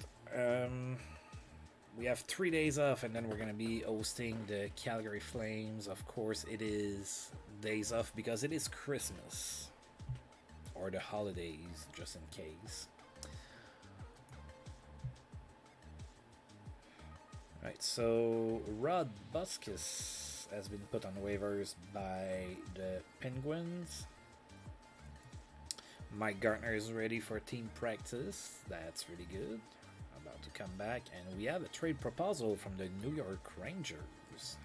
We have 3 days off, and then we're going to be hosting the Calgary Flames. Of course, it is days off because it is Christmas. Or the holidays, just in case. Right, so Rod Buskus has been put on waivers by the Penguins. Mike Gartner is ready for team practice. That's really good. About to come back. And we have a trade proposal from the New York Rangers.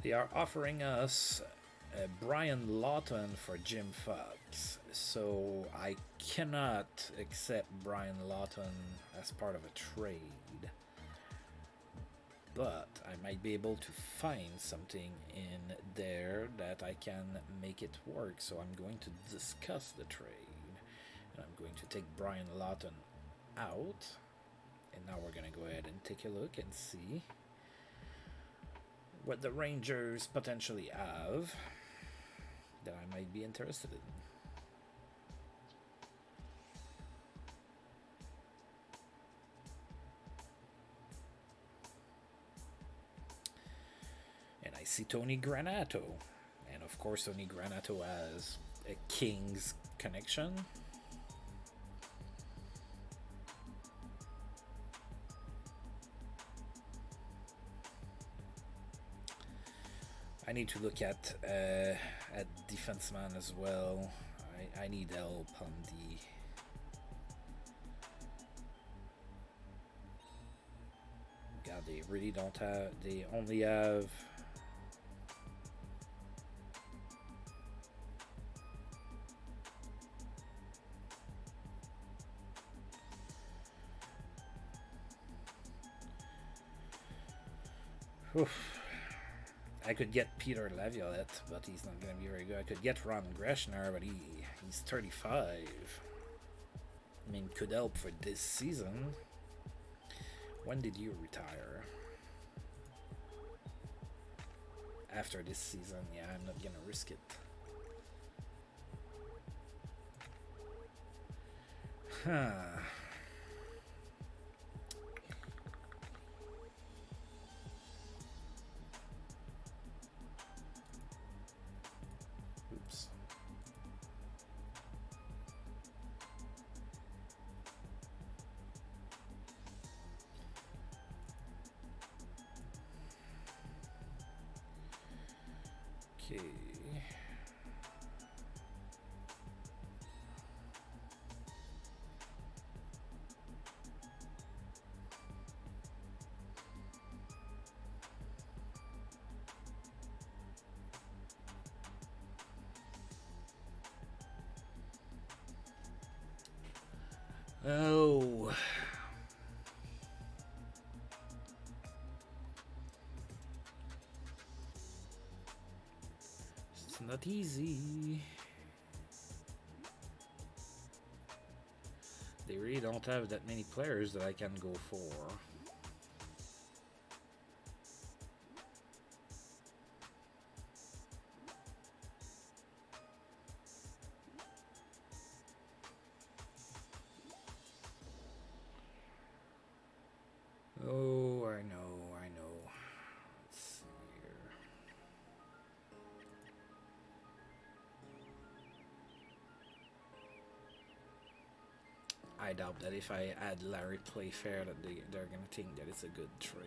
They are offering us Brian Lawton for Jim Fox. So I cannot accept Brian Lawton as part of a trade. But I might be able to find something in there that I can make it work. So I'm going to discuss the trade. And I'm going to take Brian Lawton out. And now we're going to go ahead and take a look and see what the Rangers potentially have that I might be interested in. And I see Tony Granato. And of course Tony Granato has a Kings connection. I need to look at defenseman as well. I need help on the God, they really don't have. They only have. Oof. I could get Peter Laviolette, but he's not going to be very good. I could get Ron Greshner, but he's 35. I mean, could help for this season. When did you retire? After this season, yeah, I'm not going to risk it. Huh. Okay. Oh. It's not easy. They really don't have that many players that I can go for. Oh, I know. Let's see here. I doubt that if I add Larry Playfair that they're gonna think that it's a good trade.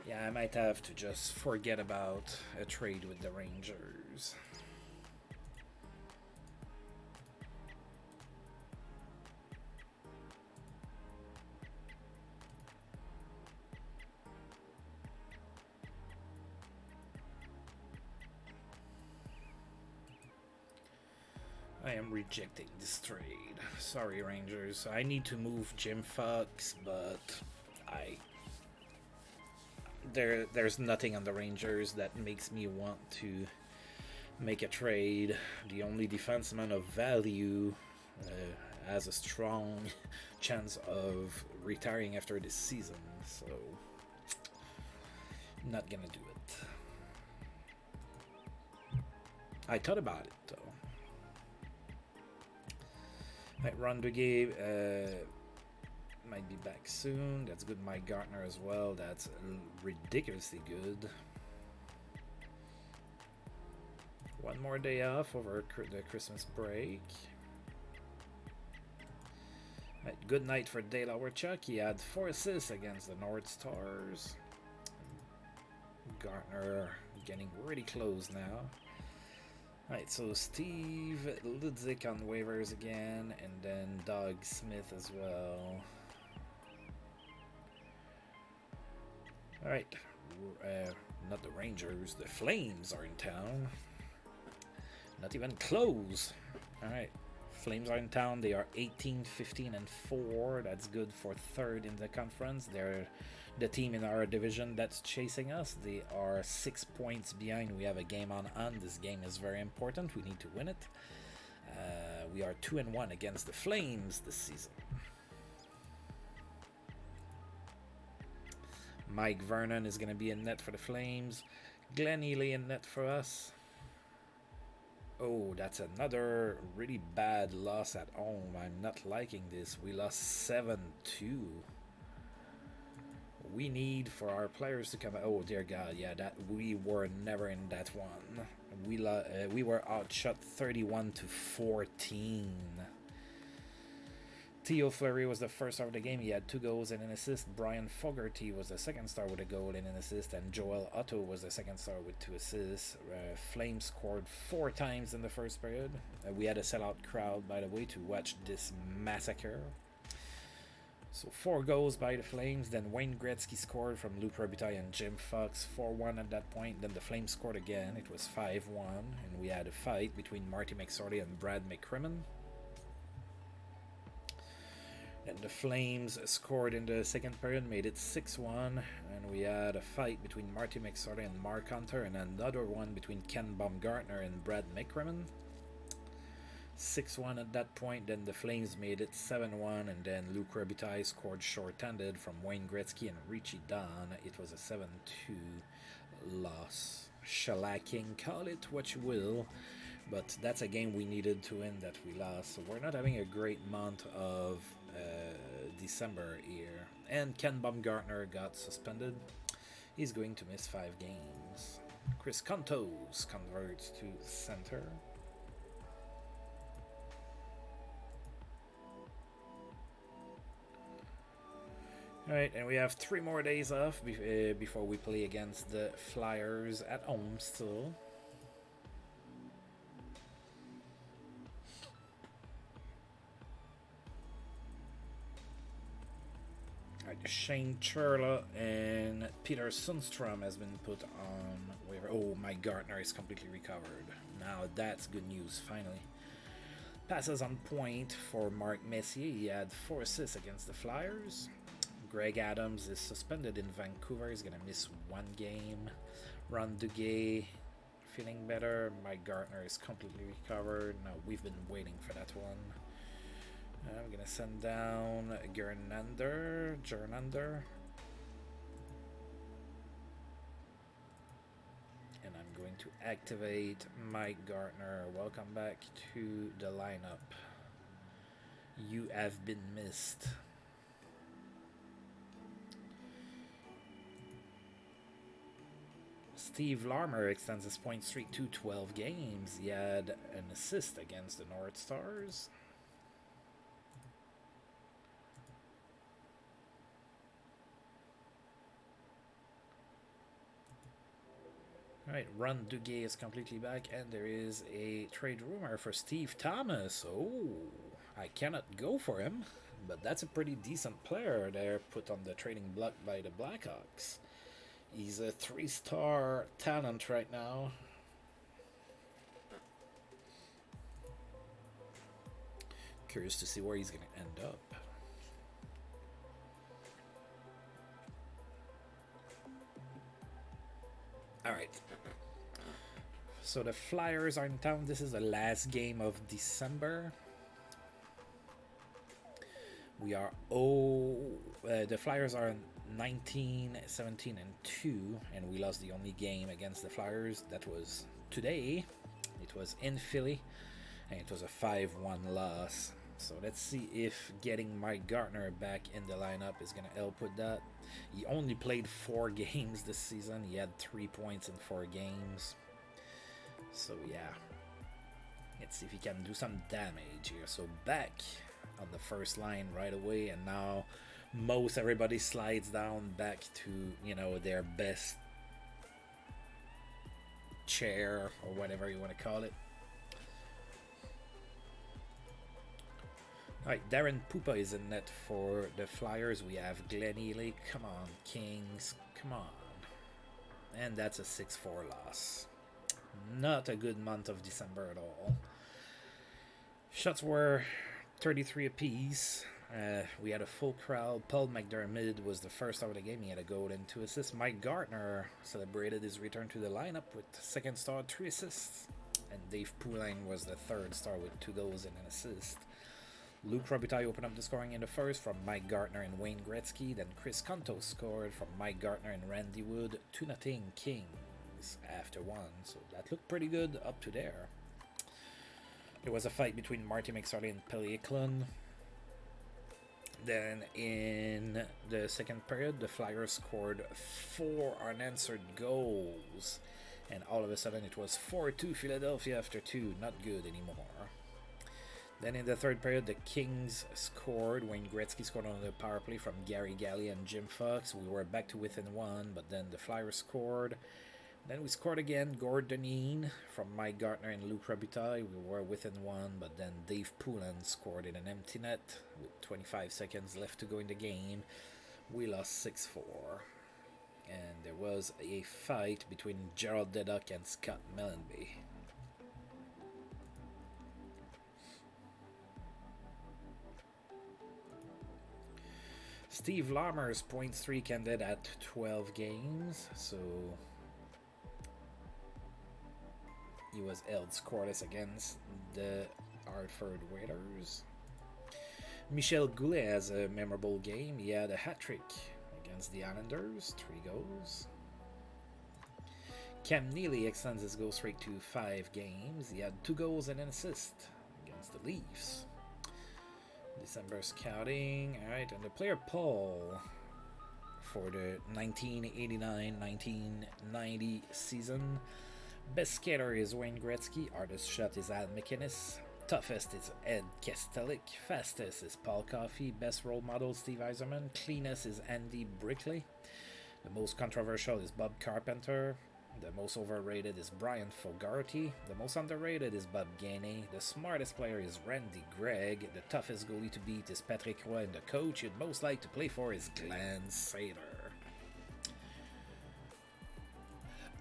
Yeah, I might have to just forget about a trade with the Rangers. I am rejecting this trade. Sorry, Rangers. I need to move Jim Fox, but there's nothing on the Rangers that makes me want to make a trade. The only defenseman of value has a strong chance of retiring after this season, so not gonna do it. I thought about it though. Right, Rondeguet might be back soon. That's good. Mike Gartner as well. That's ridiculously good. One more day off over the Christmas break. Right, good night for Dale Auerchuk. He had 4 assists against the North Stars. Gartner getting really close now. Right, so Steve Ludzik on waivers again, and then Doug Smith as well. Alright, not the Rangers, the Flames are in town. Not even close. Alright, Flames are in town. They are 18, 15, and 4. That's good for 3rd in the conference. They're the team in our division that's chasing us. They are 6 points behind. We have a game on. This game is very important. We need to win it. We are 2-1 against the Flames this season. Mike Vernon is going to be in net for the Flames. Glenn Ely in net for us. Oh, that's another really bad loss at home. I'm not liking this. We lost 7-2. We need for our players to come. Oh dear God, yeah, that we were never in that one. We were outshot 31-14. Theo Fleury was the first star of the game. He had 2 goals and an assist. Brian Fogarty was the second star with a goal and an assist, and Joel Otto was the second star with 2 assists. Flames scored 4 times in the first period. We had a sellout crowd, by the way, to watch this massacre. So 4 goals by the Flames. Then Wayne Gretzky scored from Luc Robitaille and Jim Fox, 4-1 at that point. Then the Flames scored again. It was 5-1, and we had a fight between Marty McSorley and Brad McCrimmon. Then the Flames scored in the second period, made it 6-1, and we had a fight between Marty McSorley and Mark Hunter, and another one between Ken Baumgartner and Brad McCrimmon. 6-1 at that point. Then the Flames made it 7-1, and then Luc Robitaille scored short-handed from Wayne Gretzky and Richie Don. It was a 7-2 loss. Shellacking, call it what you will, but that's a game we needed to win that we lost. So we're not having a great month of December here. And Ken Baumgartner got suspended. He's going to miss 5 games. Chris Contos converts to center. Alright, and we have 3 more days off before we play against the Flyers at home still. Shane Churla and Peter Sundstrom has been put on waiver. Oh, Mike Gartner is completely recovered. Now that's good news, finally. Passes on point for Mark Messier. He had 4 assists against the Flyers. Greg Adams is suspended in Vancouver. He's going to miss 1 game. Ron Duguay feeling better. Mike Gartner is completely recovered. Now we've been waiting for that one. I'm going to send down Gernander. And I'm going to activate Mike Gartner. Welcome back to the lineup. You have been missed. Steve Larmer extends his point streak to 12 games. He had an assist against the North Stars. Alright, Ron Duguay is completely back, and there is a trade rumor for Steve Thomas. Oh, I cannot go for him, but that's a pretty decent player there put on the trading block by the Blackhawks. He's a 3-star talent right now. Curious to see where he's going to end up. Alright. So the Flyers are in town. This is the last game of December. We are the Flyers are 19, 17, and 2, and we lost the only game against the Flyers. That was today. It was in Philly, and it was a 5-1 loss. So let's see if getting Mike Gartner back in the lineup is going to help with that. He only played 4 games this season. He had 3 points in 4 games. So yeah, let's see if he can do some damage here. So back on the first line right away, and now most everybody slides down back to, you know, their best chair or whatever you want to call it. Alright, Darren Pupa is in net for the Flyers. We have Glenn Ely. Come on, Kings. Come on. And that's a 6-4 loss. Not a good month of December at all. Shots were 33 apiece. We had a full crowd. Paul McDermott was the first out of the game. He had a goal and 2 assists. Mike Gartner celebrated his return to the lineup with 2nd star, 3 assists. And Dave Poulin was the 3rd star with 2 goals and an assist. Luc Robitaille opened up the scoring in the first from Mike Gartner and Wayne Gretzky. Then Chris Conto scored from Mike Gartner and Randy Wood. 2-0 Kings after 1. So that looked pretty good up to there. There was a fight between Marty McSorley and Pelly Eklund. Then in the second period, the Flyers scored 4 unanswered goals. And all of a sudden it was 4-2 Philadelphia after 2. Not good anymore. Then in the third period, the Kings scored. Wayne Gretzky scored on the power play from Gary Galley and Jim Fox. We were back to within 1, but then the Flyers scored. Then we scored again. Gordon Heen from Mike Gartner and Luc Robitaille. We were within 1, but then Dave Poulin scored in an empty net with 25 seconds left to go in the game. We lost 6-4. And there was a fight between Gerald Deduck and Scott Mellenby. Steve Larmer's point streak ended at 12 games, so he was held scoreless against the Hartford Whalers. Michel Goulet has a memorable game. He had a hat-trick against the Islanders, 3 goals. Cam Neely extends his goal streak to 5 games. He had 2 goals and an assist against the Leafs. December scouting. Alright, and the player poll for the 1989-1990 season. Best skater is Wayne Gretzky. Hardest shot is Al McInnes. Toughest is Ed Kestelik. Fastest is Paul Coffey. Best role model Steve Yzerman. Cleanest is Andy Brickley. The most controversial is Bob Carpenter. The most overrated is Brian Fogarty. The most underrated is Bob Gainey. The smartest player is Randy Gregg. The toughest goalie to beat is Patrick Roy. And the coach you'd most like to play for is Glenn Sader.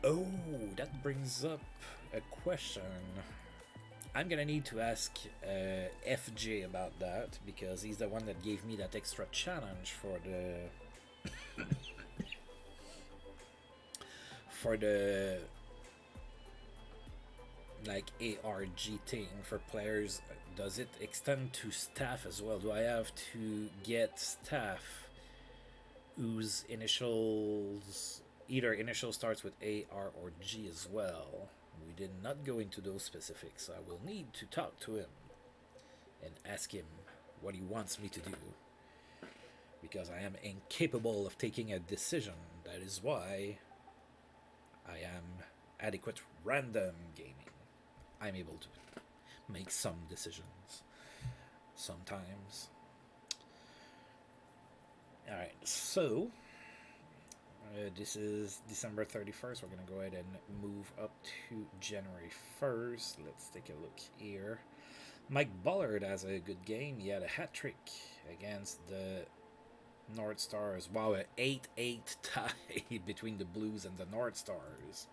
Oh, that brings up a question. I'm gonna need to ask FJ about that, because he's the one that gave me that extra challenge for the for the like ARG thing for players. Does it extend to staff as well? Do I have to get staff whose initials, either initial starts with A, R, or G as well? We did not go into those specifics, so I will need to talk to him and ask him what he wants me to do. Because I am incapable of taking a decision. That is why I am adequate random gaming. I'm able to make some decisions sometimes. Alright, so this is December 31st. We're going to go ahead and move up to January 1st. Let's take a look here. Mike Bullard has a good game. He had a hat trick against the North Stars. Wow, an 8-8 tie between the Blues and the North Stars.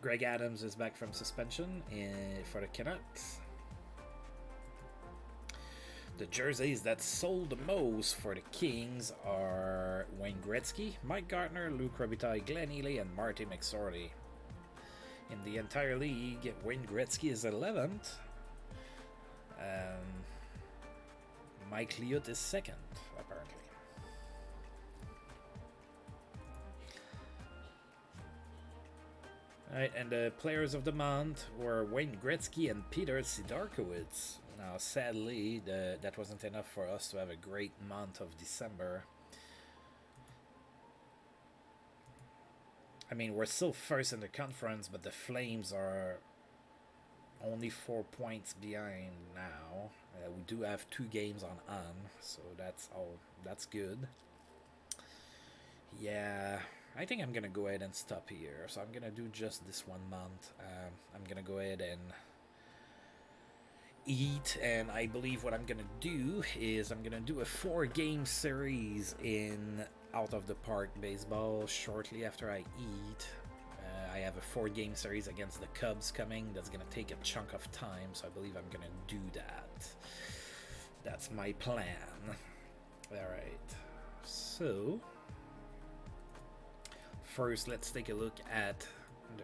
Greg Adams is back from suspension for the Canucks. The jerseys that sold the most for the Kings are Wayne Gretzky, Mike Gartner, Luc Robitaille, Glenn Healy, and Marty McSorley. In the entire league, Wayne Gretzky is 11th. Mike Liut is 2nd, apparently. Alright, and the players of the month were Wayne Gretzky and Peter Sidarkowitz. Now, sadly, that wasn't enough for us to have a great month of December. I mean, we're still first in the conference, but the Flames are only 4 points behind now. We do have 2 games on, so that's good. Yeah, I think I'm gonna go ahead and stop here. So I'm gonna do just this 1 month. I'm gonna go ahead and eat, and I believe what I'm gonna do is I'm gonna do a 4-game series in Out of the Park Baseball shortly after I eat. I have a 4-game series against the Cubs coming. That's gonna take a chunk of time, so I believe I'm gonna do that. That's my plan. Alright, so first let's take a look at the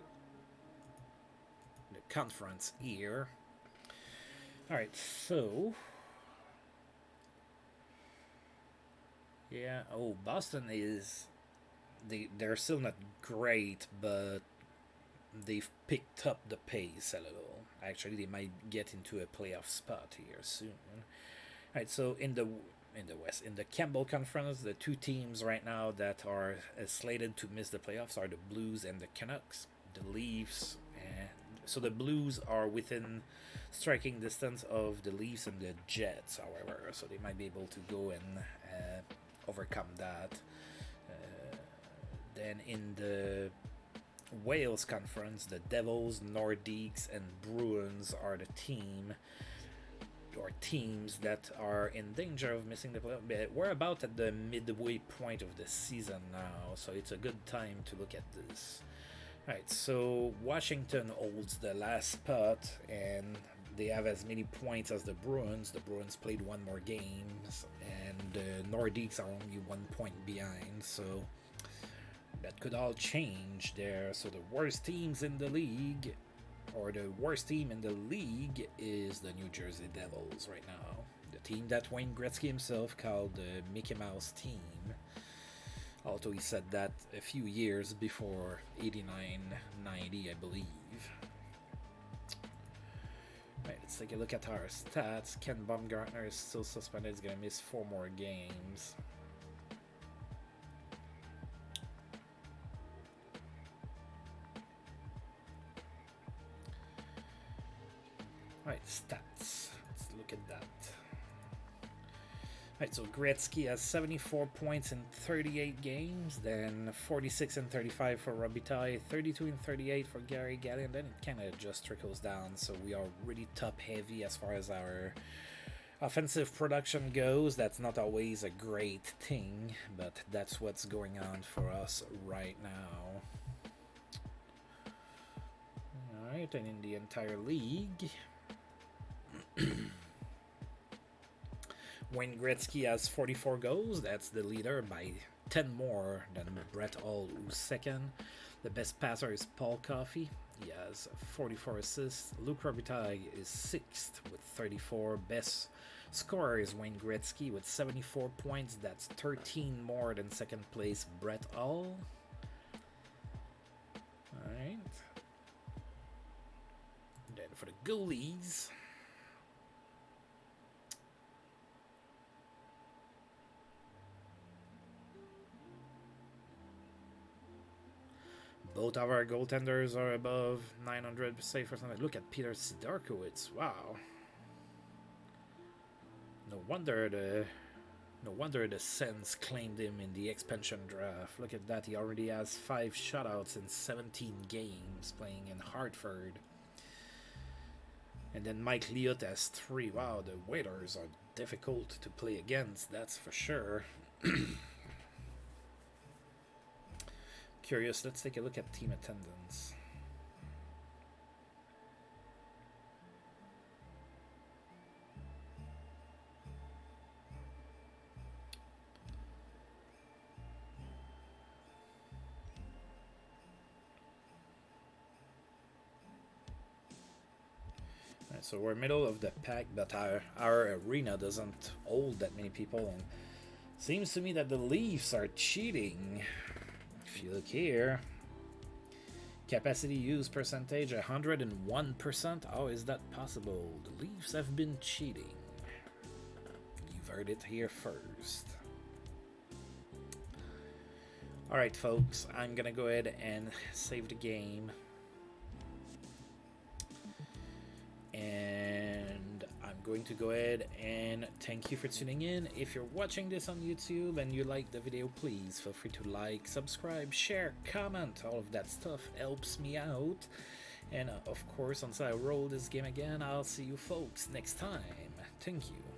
conference here. Alright, so yeah, Boston is they're still not great, but they've picked up the pace a little. Actually, they might get into a playoff spot here soon. Alright, so in the West, in the Campbell Conference, the 2 teams right now that are slated to miss the playoffs are the Blues and the Canucks. The Leafs, so the Blues are within striking distance of the Leafs and the Jets, however, so they might be able to go and overcome that. Then in the Wales Conference, the Devils, Nordiques, and Bruins are the teams that are in danger of missing the playoff. We're about at the midway point of the season now, so it's a good time to look at this. Alright, so Washington holds the last spot, and they have as many points as the Bruins. The Bruins played 1 more game, and the Nordiques are only 1 point behind, so that could all change there. So the worst teams in the league, or the worst team in the league, is the New Jersey Devils right now. The team that Wayne Gretzky himself called the Mickey Mouse team. Although he said that a few years before 89-90, I believe. Right, let's take a look at our stats. Ken Baumgartner is still suspended. He's going to miss 4 more games. Alright, stats. Let's look at that. Alright, so Gretzky has 74 points in 38 games, then 46 and 35 for Robitaille, 32 and 38 for Gary Galley, and then it kind of just trickles down. So we are really top heavy as far as our offensive production goes. That's not always a great thing, but that's what's going on for us right now. Alright, and in the entire league, Wayne Gretzky has 44 goals. That's the leader by 10 more than Brett Hull, who's 2nd. The best passer is Paul Coffey. He has 44 assists. Luc Robitaille is 6th with 34. Best scorer is Wayne Gretzky with 74 points. That's 13 more than 2nd place Brett Hull. Alright. Then for the goalies, Both of our goaltenders are above 900 save percentage. Look at Peter Sidarkowitz. Wow. No wonder the Sens claimed him in the expansion draft. Look at that. He already has 5 shutouts in 17 games playing in Hartford. And then Mike Liut has 3. Wow, the Waivers are difficult to play against, that's for sure. Curious, let's take a look at team attendance. Right, so we're middle of the pack, but our arena doesn't hold that many people, and seems to me that the Leafs are cheating. If you look here, capacity use percentage 101%. How is that possible? The Leafs have been cheating. You've heard it here first. Alright folks, I'm gonna go ahead and save the game. And I'm going to go ahead and thank you for tuning in. If you're watching this on YouTube and you like the video, please feel free to like, subscribe, share, comment. All of that stuff helps me out. And of course, until I roll this game again, I'll see you folks next time. Thank you.